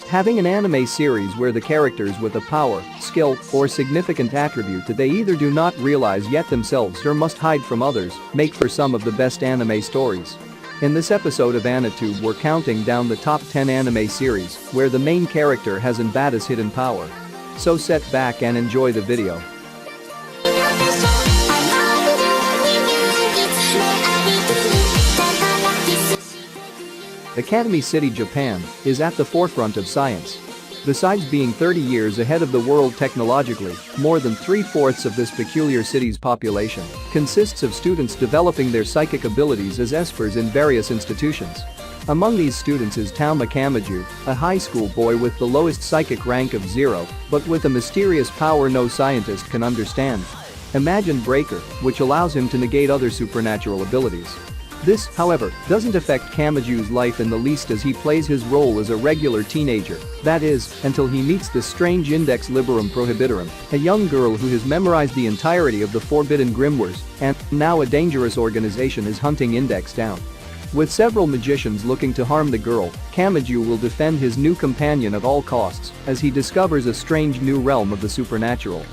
Having an anime series where the characters with a power, skill, or significant attribute that they either do not realize yet themselves or must hide from others make for some of the best anime stories. In this episode of AniTube we're counting down the top 10 anime series where the main character has an Baddass hidden power. So sit back and enjoy the video. Academy City, Japan, is at the forefront of science. Besides being 30 years ahead of the world technologically, more than 3/4 of this peculiar city's population consists of students developing their psychic abilities as experts in various institutions. Among these students is Tauma Kamiju, a high school boy with the lowest psychic rank of 0, but with a mysterious power no scientist can understand. Imagine Breaker, which allows him to negate other supernatural abilities. This, however, doesn't affect Kamaju's life in the least as he plays his role as a regular teenager, that is, until he meets the strange Index Liberum Prohibitorum, a young girl who has memorized the entirety of the Forbidden Grimoires, and now a dangerous organization is hunting Index down. With several magicians looking to harm the girl, Kamaju will defend his new companion at all costs as he discovers a strange new realm of the supernatural.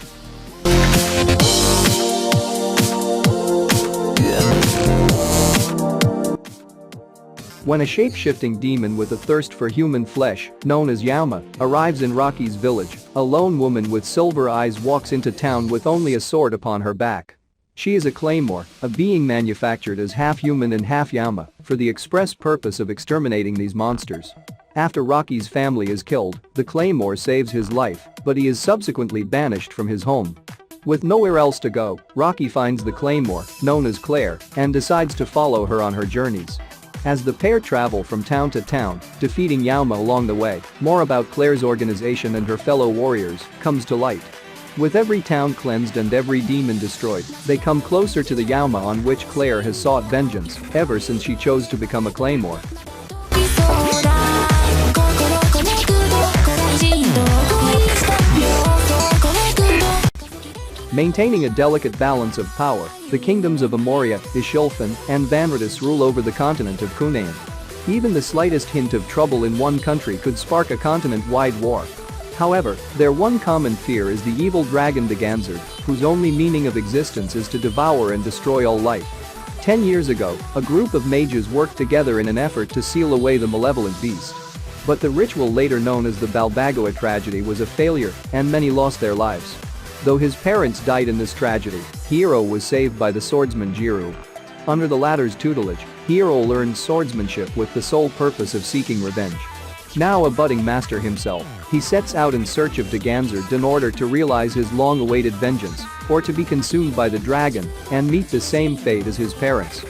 When a shape-shifting demon with a thirst for human flesh, known as Yauma, arrives in Rocky's village, a lone woman with silver eyes walks into town with only a sword upon her back. She is a claymore, a being manufactured as half human and half Yauma, for the express purpose of exterminating these monsters. After Rocky's family is killed, the claymore saves his life, but he is subsequently banished from his home. With nowhere else to go, Rocky finds the claymore, known as Claire, and decides to follow her on her journeys. As the pair travel from town to town, defeating Yauma along the way, more about Claire's organization and her fellow warriors comes to light. With every town cleansed and every demon destroyed, they come closer to the Yauma on which Claire has sought vengeance ever since she chose to become a claymore. Maintaining a delicate balance of power, the kingdoms of Amoria, Ishilfan, and Vanradis rule over the continent of Kunain. Even the slightest hint of trouble in one country could spark a continent-wide war. However, their one common fear is the evil dragon Daganzard, whose only meaning of existence is to devour and destroy all life. 10 years ago, a group of mages worked together in an effort to seal away the malevolent beast. But the ritual later known as the Balbagoa tragedy was a failure, and many lost their lives. Though his parents died in this tragedy, Hiro was saved by the swordsman Jiro. Under the latter's tutelage, Hiro learned swordsmanship with the sole purpose of seeking revenge. Now a budding master himself, he sets out in search of Daganzard in order to realize his long-awaited vengeance, or to be consumed by the dragon and meet the same fate as his parents.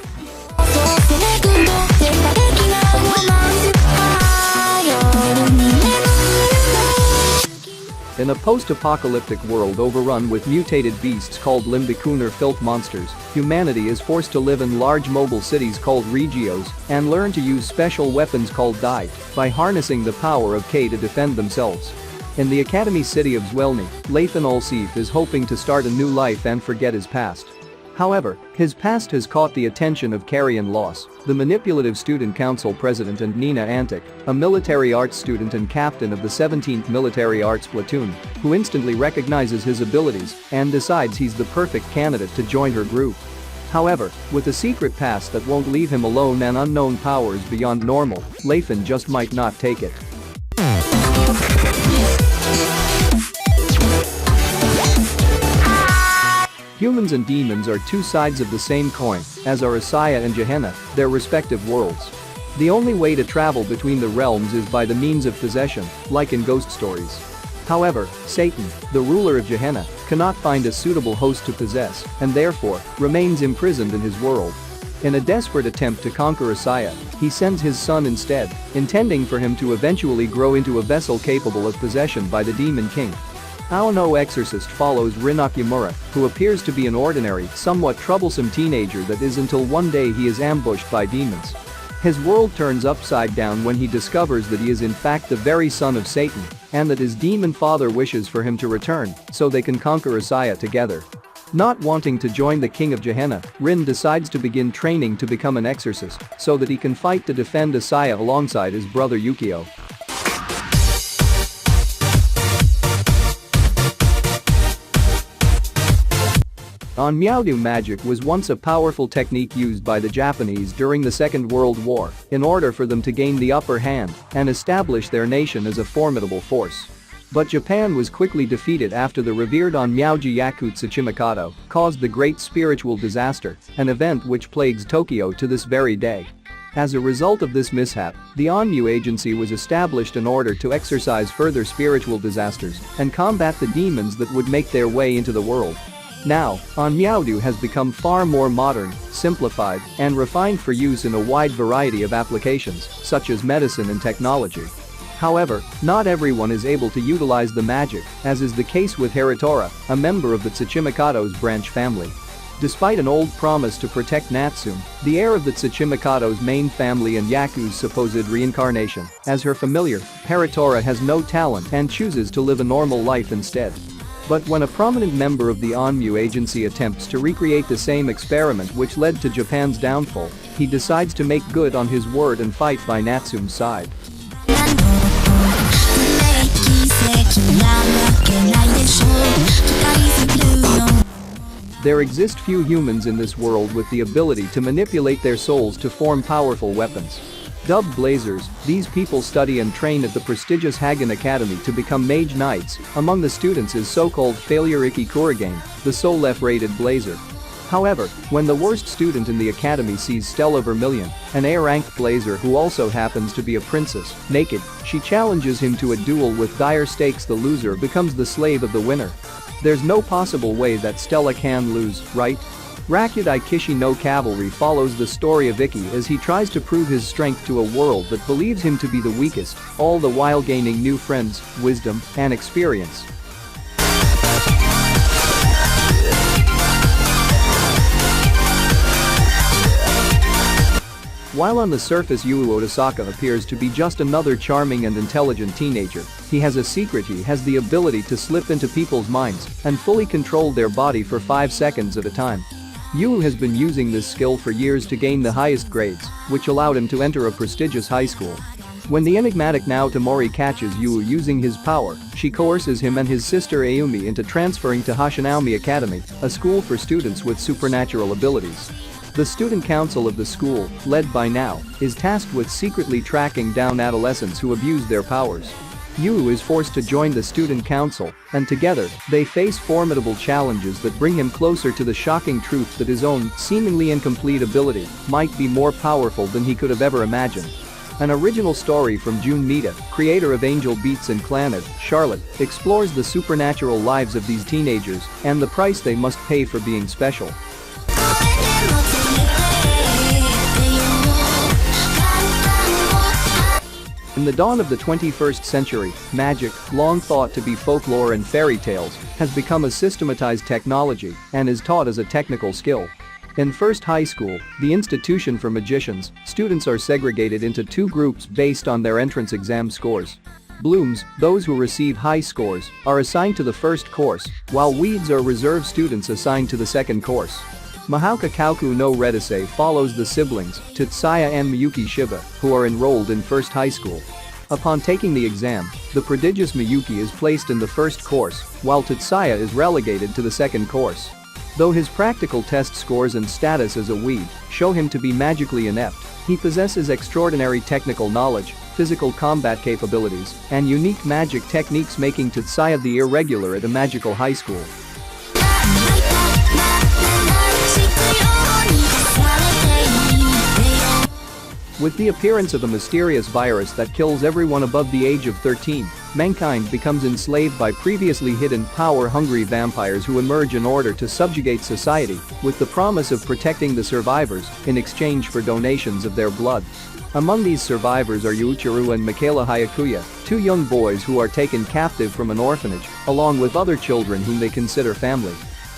In a post-apocalyptic world overrun with mutated beasts called Limbicune or filth monsters, humanity is forced to live in large mobile cities called regios and learn to use special weapons called dai by harnessing the power of K to defend themselves. In the Academy City of Zwelny, Lathan Olsif is hoping to start a new life and forget his past. However, his past has caught the attention of Carrion Loss, the manipulative student council president, and Nina Antic, a military arts student and captain of the 17th Military Arts Platoon, who instantly recognizes his abilities and decides he's the perfect candidate to join her group. However, with a secret past that won't leave him alone and unknown powers beyond normal, Lathan just might not take it. Humans and demons are two sides of the same coin, as are Asaya and Gehenna, their respective worlds. The only way to travel between the realms is by the means of possession, like in ghost stories. However, Satan, the ruler of Gehenna, cannot find a suitable host to possess and therefore remains imprisoned in his world. In a desperate attempt to conquer Asaya, he sends his son instead, intending for him to eventually grow into a vessel capable of possession by the Demon King. Aono Exorcist follows Rin Okumura, who appears to be an ordinary, somewhat troublesome teenager that is until one day he is ambushed by demons. His world turns upside down when he discovers that he is in fact the very son of Satan and that his demon father wishes for him to return so they can conquer Asaya together. Not wanting to join the king of Gehenna, Rin decides to begin training to become an exorcist so that he can fight to defend Asaya alongside his brother Yukio. Onmyaodu magic was once a powerful technique used by the Japanese during the Second World War in order for them to gain the upper hand and establish their nation as a formidable force. But Japan was quickly defeated after the revered Onmyaoji Yaku Tsuchimikado caused the Great Spiritual Disaster, an event which plagues Tokyo to this very day. As a result of this mishap, the Onmyu Agency was established in order to exorcise further spiritual disasters and combat the demons that would make their way into the world. Now, Onmyaodu has become far more modern, simplified, and refined for use in a wide variety of applications, such as medicine and technology. However, not everyone is able to utilize the magic, as is the case with Haratora, a member of the Tsuchimikado's branch family. Despite an old promise to protect Natsume, the heir of the Tsuchimikado's main family and Yaku's supposed reincarnation, as her familiar, Haratora has no talent and chooses to live a normal life instead. But when a prominent member of the Onmyu Agency attempts to recreate the same experiment which led to Japan's downfall, he decides to make good on his word and fight by Natsume's side. There exist few humans in this world with the ability to manipulate their souls to form powerful weapons. Dubbed Blazers, these people study and train at the prestigious Hagen Academy to become mage knights. Among the students is so-called Failure Ikki Kurigane, the sole F-rated blazer. However, when the worst student in the academy sees Stella Vermilion, an A-ranked blazer who also happens to be a princess, naked, she challenges him to a duel with dire stakes. The loser becomes the slave of the winner. There's no possible way that Stella can lose, right? Rakudai Kishi no Cavalry follows the story of Ikki as he tries to prove his strength to a world that believes him to be the weakest, all the while gaining new friends, wisdom, and experience. While on the surface Yu Otasaka appears to be just another charming and intelligent teenager, he has a secret. He has the ability to slip into people's minds and fully control their body for 5 seconds at a time. Yu has been using this skill for years to gain the highest grades, which allowed him to enter a prestigious high school. When the enigmatic Naotomori catches Yu using his power, she coerces him and his sister Ayumi into transferring to Hashinaomi Academy, a school for students with supernatural abilities. The student council of the school, led by Nao, is tasked with secretly tracking down adolescents who abuse their powers. Yu is forced to join the student council, and together, they face formidable challenges that bring him closer to the shocking truth that his own, seemingly incomplete ability might be more powerful than he could have ever imagined. An original story from Jun Mita, creator of Angel Beats and Clannad, Charlotte, explores the supernatural lives of these teenagers and the price they must pay for being special. In the dawn of the 21st century, magic, long thought to be folklore and fairy tales, has become a systematized technology and is taught as a technical skill. In first high school, the institution for magicians, students are segregated into 2 groups based on their entrance exam scores. Blooms, those who receive high scores, are assigned to the first course, while weeds are reserve students assigned to the second course. Mahouka Kauku no Redise follows the siblings, Tsutsaya and Miyuki Shiba, who are enrolled in first high school. Upon taking the exam, the prodigious Miyuki is placed in the first course, while Tsutsaya is relegated to the second course. Though his practical test scores and status as a weed show him to be magically inept, he possesses extraordinary technical knowledge, physical combat capabilities, and unique magic techniques, making Tsutsaya the irregular at a magical high school. With the appearance of a mysterious virus that kills everyone above the age of 13, mankind becomes enslaved by previously hidden power-hungry vampires who emerge in order to subjugate society, with the promise of protecting the survivors in exchange for donations of their blood. Among these survivors are Yuichiro and Michaela Hayakuya, 2 young boys who are taken captive from an orphanage, along with other children whom they consider family.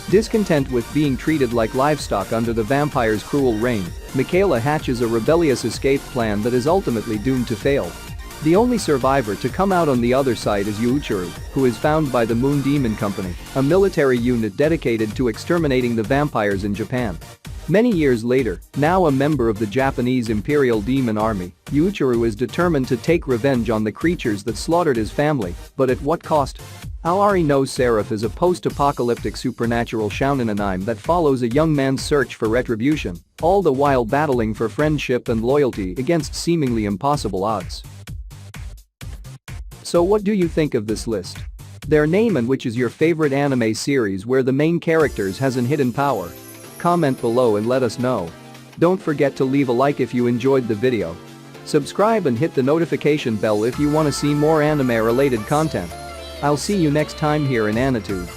Discontent with being treated like livestock under the vampire's cruel reign, Michaela hatches a rebellious escape plan that is ultimately doomed to fail. The only survivor to come out on the other side is Yuichiro, who is found by the Moon Demon Company, a military unit dedicated to exterminating the vampires in Japan. Many years later, now a member of the Japanese Imperial Demon Army, Yuichiro is determined to take revenge on the creatures that slaughtered his family, but at what cost? Aori no Seraph is a post-apocalyptic supernatural shonen anime that follows a young man's search for retribution, all the while battling for friendship and loyalty against seemingly impossible odds. So what do you think of this list? Their name and which is your favorite anime series where the main characters has an hidden power? Comment below and let us know. Don't forget to leave a like if you enjoyed the video. Subscribe and hit the notification bell if you want to see more anime related content. I'll see you next time here in Anitude.